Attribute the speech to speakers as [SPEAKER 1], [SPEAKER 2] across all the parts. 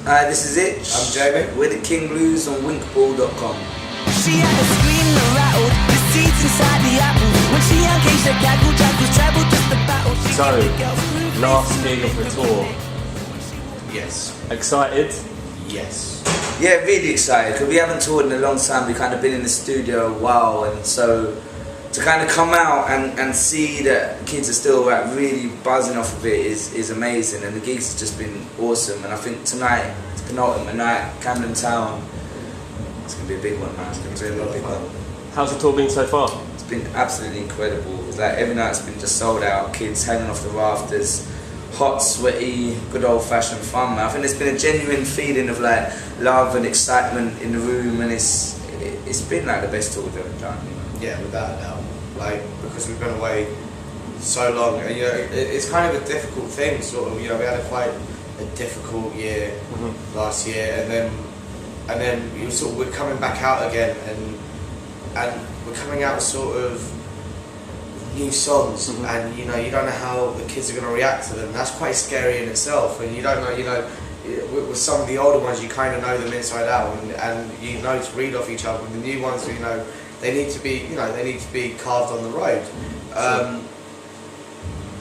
[SPEAKER 1] Hi, this is it.
[SPEAKER 2] I'm Jamie.
[SPEAKER 1] We're the King Blues on WinkBall.com.
[SPEAKER 3] She had a scream that rattled the seeds inside the apple. When she engaged the gaggle, Jack was treble just the battle.
[SPEAKER 4] So, last gig of the tour.
[SPEAKER 2] Yes.
[SPEAKER 4] Excited?
[SPEAKER 2] Yes.
[SPEAKER 1] Yeah, really excited because we haven't toured in a long time. We've kind of been in the studio a while, and so to kind of come out and see that kids are still like really buzzing off of it is amazing, and the gigs have just been awesome. And I think tonight, it's penultimate night, Camden Town, it's going to be a big one, man. It's going to be a really big one.
[SPEAKER 4] How's the tour been so far?
[SPEAKER 1] It's been absolutely incredible. It's like every night's been just sold out, kids hanging off the rafters, hot, sweaty, good old-fashioned fun, man. I think there's been a genuine feeling of like love and excitement in the room, and it's been like the best tour we've ever done. You know?
[SPEAKER 2] Yeah, without a doubt. Like, because we've been away so long, and, you know, it's kind of a difficult thing, sort of. You know, we had quite a difficult year last year, and then you sort of, we're coming back out again, and we're coming out with sort of new songs, and you know, you don't know how the kids are going to react to them. That's quite scary in itself, and you don't know, you know, with some of the older ones, you kind of know them inside out, and you know to read off each other. And the new ones, you know, they need to be, you know, they need to be carved on the road.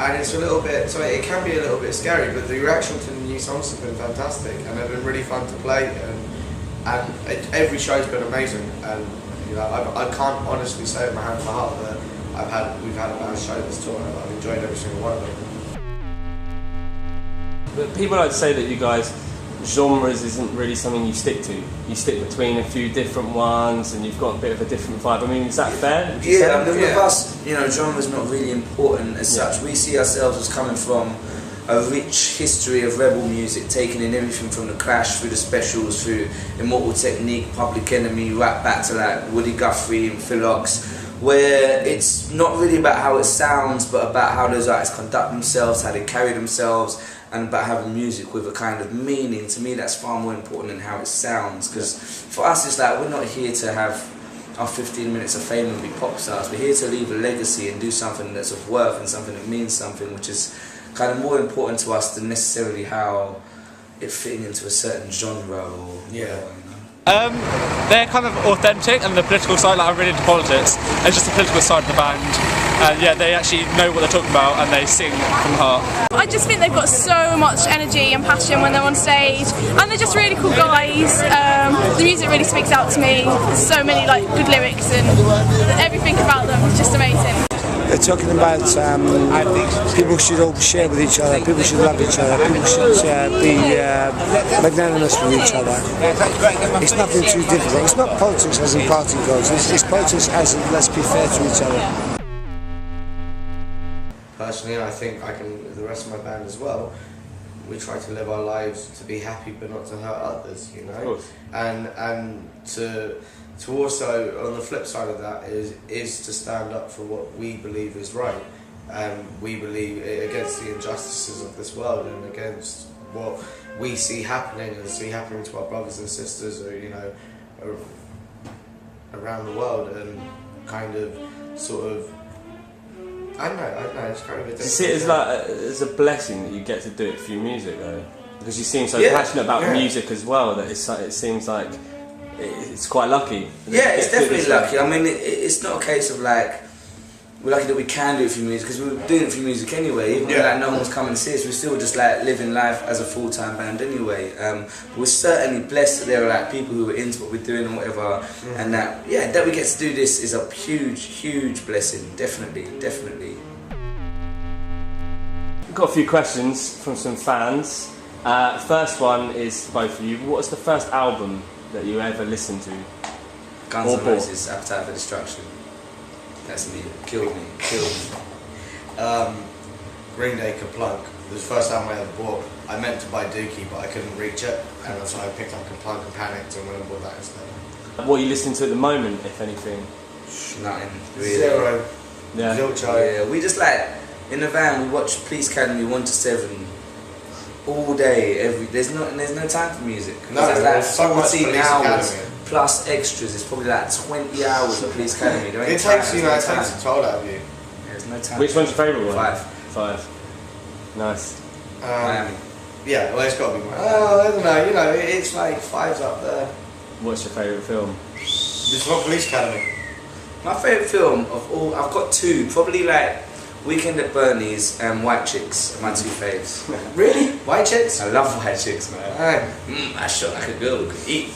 [SPEAKER 2] And it's a little bit, so it can be a little bit scary, but the reaction to the new songs have been fantastic, and they've been really fun to play, and every show's been amazing. And you know, I can't honestly say with my hand on my heart that we've had a bad show this tour, and I've enjoyed every single one of them.
[SPEAKER 4] But people like to say that you guys, genres isn't really something you stick to. You stick between a few different ones, and you've got a bit of a different vibe. I mean, is that fair?
[SPEAKER 1] Yeah, I mean, with us, you know, genre's not really important as such. We see ourselves as coming from a rich history of rebel music, taking in everything from The Clash through the Specials, through Immortal Technique, Public Enemy, right back to like Woody Guthrie and Phil Ox, where it's not really about how it sounds, but about how those artists conduct themselves, how they carry themselves, and about having music with a kind of meaning. To me, that's far more important than how it sounds, because for us it's like, we're not here to have our 15 minutes of fame and be pop stars. We're here to leave a legacy and do something that's of worth and something that means something, which is kind of more important to us than necessarily how it fitting into a certain genre or whatever, you know?
[SPEAKER 5] They're kind of authentic, and the political side, like I'm really into politics, and just the political side of the band. And yeah, they actually know what they're talking about, and they sing from the heart.
[SPEAKER 6] I just think they've got so much energy and passion when they're on stage, and they're just really cool guys. The music really speaks out to me. There's so many like good lyrics, and everything about them is just amazing.
[SPEAKER 7] They're talking about people should all share with each other, people should love each other, people should be magnanimous with each other. It's nothing too difficult. It's not politics as in party goes, it's politics as in let's be fair to each other.
[SPEAKER 2] Personally, I think the rest of my band as well, we try to live our lives to be happy but not to hurt others, you know? And to also, on the flip side of that, is to stand up for what we believe is right. We believe against the injustices of this world, and against what we see happening to our brothers and sisters, or you know, around the world, and kind of sort of, I don't know, it's kind of a different.
[SPEAKER 4] Do you see it as like as a blessing that you get to do it through music though? Because you seem so passionate about music as well, that it seems like it's quite lucky.
[SPEAKER 1] Yeah, it's definitely lucky. I mean, it's not a case of like, we're lucky that we can do it through music, because we were doing it through music anyway. Even though like, no one was coming to see us, we're still just like living life as a full-time band anyway. But we're certainly blessed that there are like people who are into what we're doing and whatever, and that we get to do this is a huge, huge blessing. Definitely.
[SPEAKER 4] We've got a few questions from some fans. First one is for both of you. What's the first album that you ever listened to?
[SPEAKER 1] Guns N' Roses, Appetite for Destruction. That's me. Killed me.
[SPEAKER 2] Green Day, Kaplunk. It was the first album I ever bought. I meant to buy Dookie, but I couldn't reach it, and so I picked up Kaplunk and panicked and went and bought that instead.
[SPEAKER 4] What are you listening to at the moment, if anything?
[SPEAKER 1] Nothing. Really.
[SPEAKER 2] Zero.
[SPEAKER 4] Yeah.
[SPEAKER 2] Zilcho.
[SPEAKER 1] Yeah, we just like, in the van, we watch Police Academy 1 to 7 all day, there's no time for music.
[SPEAKER 2] No,
[SPEAKER 1] there's like
[SPEAKER 2] so much
[SPEAKER 1] 14
[SPEAKER 2] Police
[SPEAKER 1] hours
[SPEAKER 2] Academy.
[SPEAKER 1] plus extras. It's probably like 20 hours of Police Academy.
[SPEAKER 2] It takes a toll out of you.
[SPEAKER 1] There's no time.
[SPEAKER 4] Which one's your favourite one?
[SPEAKER 1] 5.
[SPEAKER 4] 5. Nice.
[SPEAKER 1] Miami.
[SPEAKER 2] Yeah, well, it's got to be mine. Oh, I don't know. You know, it's like 5's up there.
[SPEAKER 4] What's your favourite film?
[SPEAKER 2] This one, Police Academy.
[SPEAKER 1] My favourite film of all, I've got two. Probably like Weekend at Bernie's and White Chicks are my two faves.
[SPEAKER 2] Really? White Chicks?
[SPEAKER 1] I love White Chicks, man. I shot like a girl who could eat.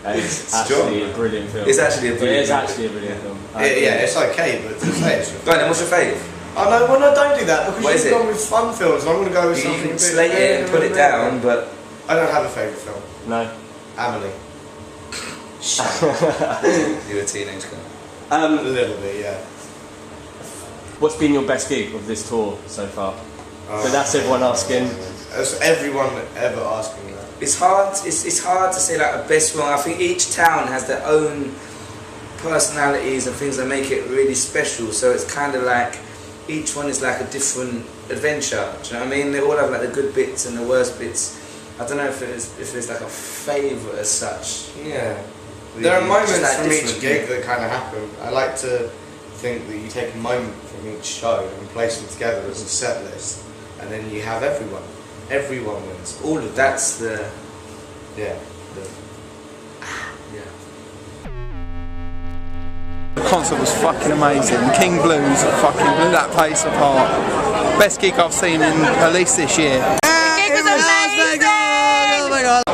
[SPEAKER 4] It's actually a brilliant film.
[SPEAKER 1] It's actually a brilliant film.
[SPEAKER 4] It is actually a brilliant film.
[SPEAKER 2] Yeah, it's okay, but to say it's...
[SPEAKER 1] Go on then, what's your fave?
[SPEAKER 2] Oh no, well no, don't do that, because
[SPEAKER 1] What is
[SPEAKER 2] you've
[SPEAKER 1] it?
[SPEAKER 2] gone with fun films, and I'm going to go with
[SPEAKER 1] You
[SPEAKER 2] something a
[SPEAKER 1] can
[SPEAKER 2] bit...
[SPEAKER 1] slate it and put it down, but...
[SPEAKER 2] I don't have a favourite film.
[SPEAKER 4] No.
[SPEAKER 2] Amelie.
[SPEAKER 1] You're a teenage girl.
[SPEAKER 2] A little bit, yeah.
[SPEAKER 4] What's been your best gig of this tour so far? So that's everyone asking.
[SPEAKER 2] That's everyone ever asking that.
[SPEAKER 1] It's hard. It's hard to say like a best one. I think each town has their own personalities and things that make it really special. So it's kind of like each one is like a different adventure. Do you know what I mean? They all have like the good bits and the worst bits. I don't know if there's like a favourite as such.
[SPEAKER 2] Yeah. There are moments
[SPEAKER 1] like
[SPEAKER 2] from each
[SPEAKER 1] different
[SPEAKER 2] gig that kind of happen. I like to think that you take a moment from each show and place them together as a set list, and then you have everyone. Everyone wins.
[SPEAKER 1] All of that's the
[SPEAKER 2] Yeah.
[SPEAKER 8] The concert was fucking amazing. King Blues fucking blew that place apart. Best gig I've seen in at least this year.
[SPEAKER 6] The gig was amazing!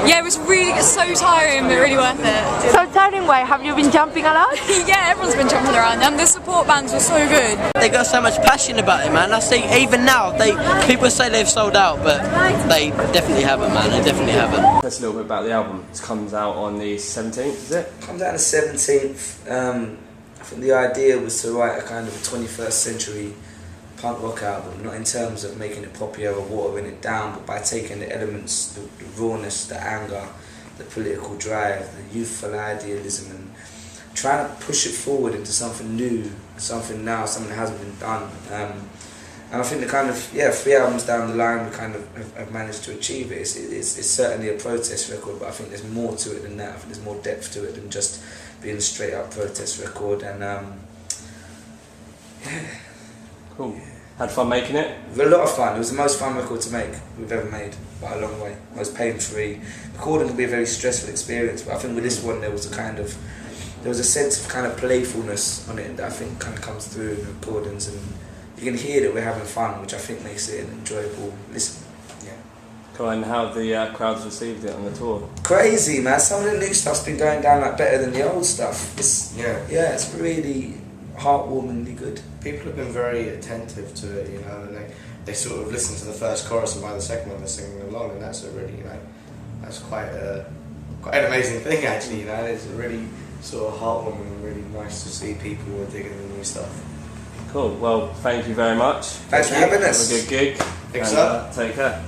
[SPEAKER 9] Yeah, it was really so tiring but really worth it.
[SPEAKER 6] So tiring way, have you been jumping a lot?
[SPEAKER 9] Yeah, everyone's been jumping around and the support bands were so good.
[SPEAKER 10] They got so much passion about it, man. I see even now, people say they've sold out, but they definitely haven't, man. They definitely haven't.
[SPEAKER 4] Tell us a little bit about the album. It comes out on the 17th, is it?
[SPEAKER 1] Comes out on the 17th. I think the idea was to write a kind of a 21st century punk rock album, not in terms of making it popular or watering it down, but by taking the elements, the rawness, the anger, the political drive, the youthful idealism, and trying to push it forward into something new, something now, something that hasn't been done. And I think the kind of, 3 albums down the line we kind of have managed to achieve it. It's certainly a protest record, but I think there's more to it than that. I think there's more depth to it than just being a straight up protest record. And
[SPEAKER 4] Cool. Had fun making it?
[SPEAKER 1] It was a lot of fun. It was the most fun record to make we've ever made, by a long way. Most pain-free. Recording can be a very stressful experience, but I think with this one there was a sense of kind of playfulness on it that I think kind of comes through in the recordings, and you can hear that we're having fun, which I think makes it an enjoyable listen. Yeah.
[SPEAKER 4] Cool, and how have the crowds received it on the tour?
[SPEAKER 1] Crazy, man. Some of the new stuff's been going down like better than the old stuff. It's really heartwarmingly good.
[SPEAKER 2] People have been very attentive to it, you know, and they sort of listen to the first chorus, and by the second one they're singing along, and that's a really, you know, that's quite an amazing thing actually, you know. It's really sort of heartwarming and really nice to see people are digging the new stuff.
[SPEAKER 4] Cool, well, thank you very much.
[SPEAKER 1] Thanks for having us.
[SPEAKER 4] Have a good gig.
[SPEAKER 2] Thanks,
[SPEAKER 4] and, take care.